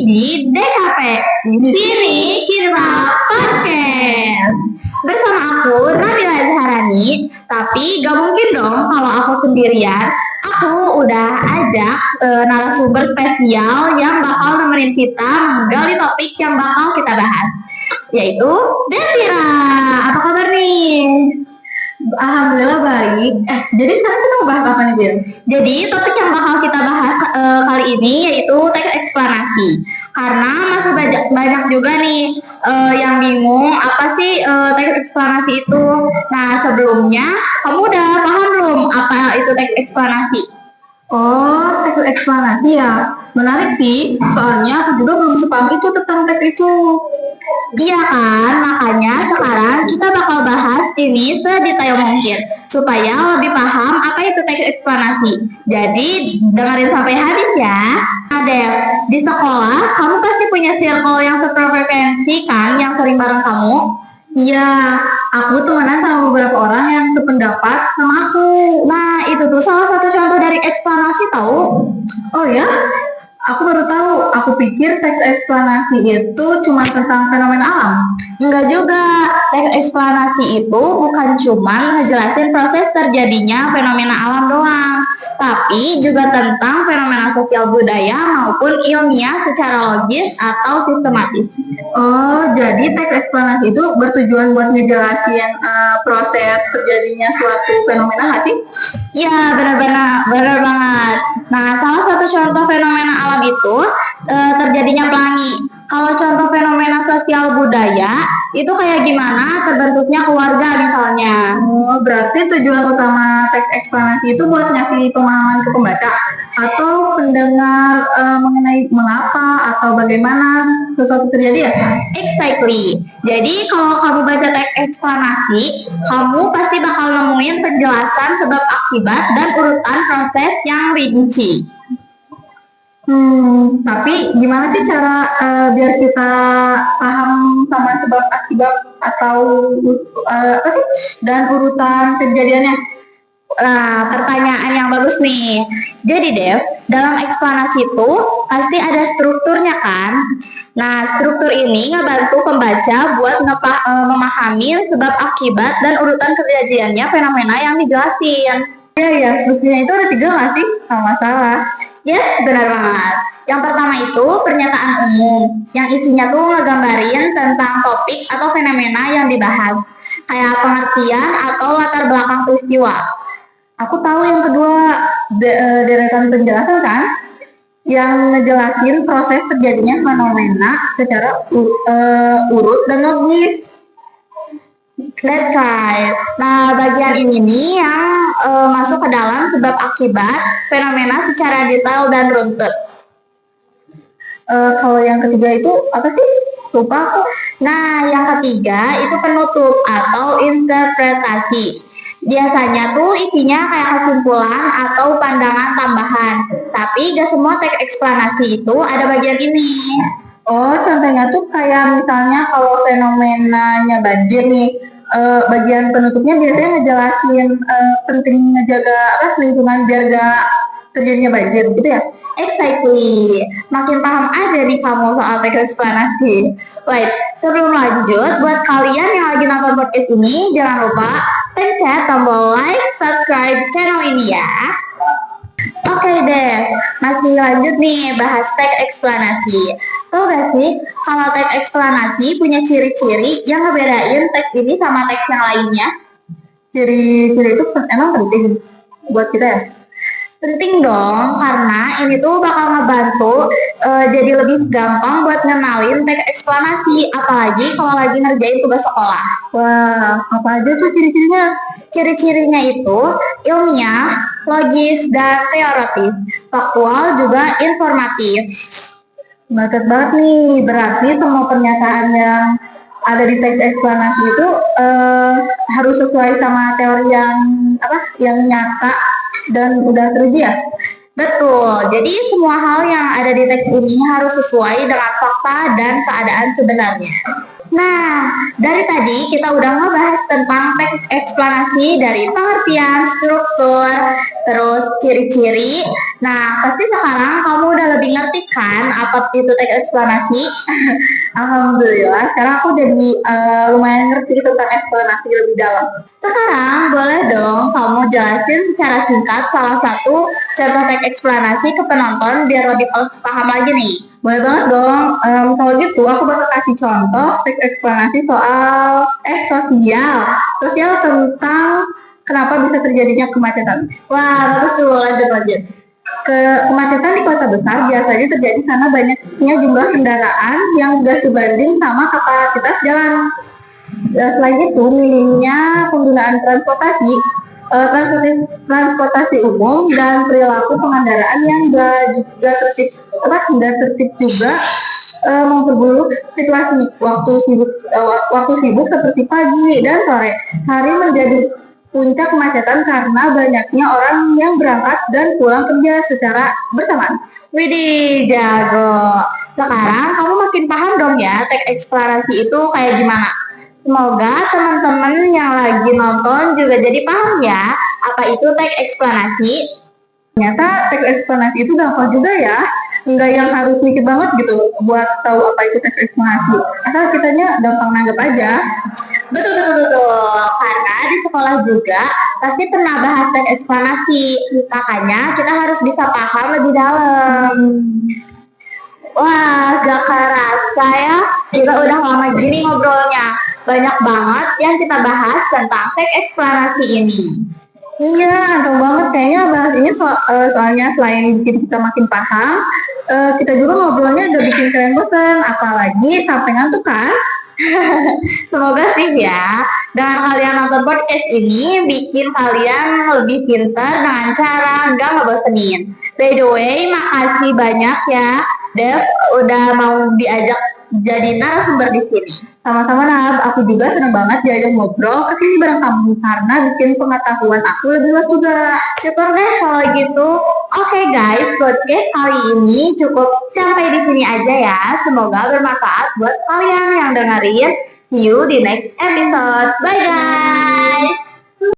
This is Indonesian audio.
di DKP. Di sini kita podcast. Bersama aku Nabila Zaharani, tapi gak mungkin dong kalau aku sendirian. Aku udah ajak narasumber spesial yang bakal nemenin kita menggali topik yang bakal kita bahas, yaitu Devira. Apa kabar nih? Alhamdulillah baik. Jadi sekarang kita mau bahas apa nih, Bil? Jadi topik yang bakal kita bahas kali ini yaitu teks eksplanasi. Karena masih banyak juga nih yang bingung apa sih teks eksplanasi itu. Nah, sebelumnya kamu udah paham belum apa itu teks eksplanasi? Oh, teks eksplanasi ya. Menarik sih, soalnya aku juga belum sepaham itu tentang teks itu. Iya kan, makanya sekarang kita bakal bahas ini sedetail mungkin supaya lebih paham apa itu teks eksplanasi. Jadi dengerin sampai habis ya. Nah, Dev, di sekolah kamu pasti punya circle yang sefrekuensi kan, yang sering bareng kamu? Iya, aku temenan sama beberapa orang yang sependapat sama aku. Nah, itu tuh salah satu contoh dari eksplanasi tahu. Oh ya? Aku baru tahu. Aku pikir teks eksplanasi itu cuma tentang fenomena alam. Enggak juga. Teks eksplanasi itu bukan cuma ngejelasin proses terjadinya fenomena alam doang, tapi juga tentang fenomena sosial budaya maupun ilmiah secara logis atau sistematis. Oh, jadi teks eksplanasi itu bertujuan buat ngejelasin proses terjadinya suatu fenomena hati? Ya, benar banget. Nah, salah satu contoh fenomena alam itu terjadinya pelangi. Kalau contoh fenomena sosial budaya itu kayak gimana terbentuknya keluarga misalnya. Oh, berarti tujuan utama teks eksplanasi itu buat ngasih pemahaman ke pembaca atau pendengar mengenai mengapa atau bagaimana sesuatu terjadi ya? Exactly. Jadi kalau kamu baca teks eksplanasi, kamu pasti bakal nemuin penjelasan sebab akibat dan urutan proses yang rinci. Tapi gimana sih cara biar kita paham sama sebab akibat atau dan urutan kejadiannya? Nah, pertanyaan yang bagus nih. Jadi Dev, dalam eksplanasi itu pasti ada strukturnya kan? Nah, struktur ini ngebantu pembaca buat memahami sebab akibat dan urutan kejadiannya fenomena yang dijelasin. Iya, strukturnya itu ada 3 nggak sih? Sama salah. Yes, benar banget. Yang pertama itu pernyataan umum, yang isinya tuh ngegambarin tentang topik atau fenomena yang dibahas, kayak pengertian atau latar belakang peristiwa. Aku tahu yang kedua, deretan penjelasan kan, yang ngejelasin proses terjadinya fenomena secara urut dan logis. That's right. Nah, bagian ini nih yang masuk ke dalam sebab akibat fenomena secara detail dan runtut. Kalau yang ketiga itu apa sih? Lupa aku. Nah, yang ketiga itu penutup atau interpretasi. Biasanya tuh isinya kayak kesimpulan atau pandangan tambahan. Tapi gak semua teks eksplanasi itu ada bagian ini. Oh, contohnya tuh kayak misalnya kalau fenomenanya banjir nih, bagian penutupnya biasanya ngejelasin penting ngejaga lingkungan biar gak terjadinya banjir gitu ya? Exactly. Makin paham aja nih kamu soal teks eksplanasi. Wait, sebelum lanjut, buat kalian yang lagi nonton podcast ini, jangan lupa pencet tombol like, subscribe channel ini ya. Oke deh, masih lanjut nih bahas teks eksplanasi. Tahu gak sih, kalau teks eksplanasi punya ciri-ciri yang ngebedain teks ini sama teks yang lainnya? Ciri-ciri itu emang penting buat kita ya? Penting dong, karena ini tuh bakal ngebantu jadi lebih gampang buat ngenalin teks eksplanasi, apalagi kalau lagi ngerjain tugas sekolah. Wah, apa aja tuh ciri-cirinya? Ciri-cirinya itu ilmiah, logis, dan teoritis, faktual juga informatif. Mantap banget nih, berarti semua pernyataan yang ada di teks eksplanasi itu harus sesuai sama teori yang nyata dan udah teruji ya? Betul, jadi semua hal yang ada di teks ini harus sesuai dengan fakta dan keadaan sebenarnya. Nah, dari tadi kita udah ngebahas tentang teks eksplanasi dari pengertian, struktur, terus ciri-ciri. Nah, pasti sekarang kamu udah lebih ngerti kan apa itu teks eksplanasi? Alhamdulillah, sekarang aku jadi lumayan ngerti tentang eksplanasi lebih dalam. Sekarang boleh dong kamu jelasin secara singkat salah satu contoh teks eksplanasi ke penonton biar lebih paham lagi nih. Boleh banget dong. Kalau gitu, aku bakal kasih contoh teks eksplanasi soal sosial tentang kenapa bisa terjadinya kemacetan. Wah, bagus tuh, lanjut. Kemacetan di kota besar biasanya terjadi karena banyaknya jumlah kendaraan yang gak sebanding sama kapasitas jalan. Selain itu, minimnya penggunaan transportasi umum dan perilaku pengendaraan yang gak tertib juga memperburuk situasi. Waktu sibuk seperti pagi dan sore hari menjadi puncak kemacetan karena banyaknya orang yang berangkat dan pulang kerja secara bersamaan. Widih, jago. Sekarang kamu makin paham dong ya teks eksplanasi itu kayak gimana. Semoga teman-teman yang lagi nonton juga jadi paham ya apa itu teks eksplanasi. Ternyata teks eksplanasi itu gampang juga ya. Enggak yang harus mikir banget gitu buat tahu apa itu teks eksplanasi. Asal kitanya gampang nanggap aja. Betul. Karena di sekolah juga pasti pernah bahas teks eksplanasi. Makanya kita harus bisa paham lebih dalam. Wah, gak kerasa ya. Kita udah lama gini ngobrolnya. Banyak banget yang kita bahas tentang teks eksplanasi ini. Iya, ganteng banget kayaknya bahas ini soalnya selain bikin kita makin paham, kita juga ngobrolnya udah bikin kalian bosan, apalagi sampai ngantuk kan? Semoga sih ya, dengan kalian nonton podcast ini bikin kalian lebih pintar dengan cara nggak ngebosenin. By the way, makasih banyak ya, Dev, udah mau diajak jadi narasumber di sini. Sama-sama Nab, aku juga senang banget diajak ngobrol kesini bareng kamu karena bikin pengetahuan aku lebih luas juga. Syukur deh kalau gitu. Oke guys, podcast kali ini cukup sampai di sini aja ya. Semoga bermanfaat buat kalian yang dengerin. See you di next episode. Bye guys.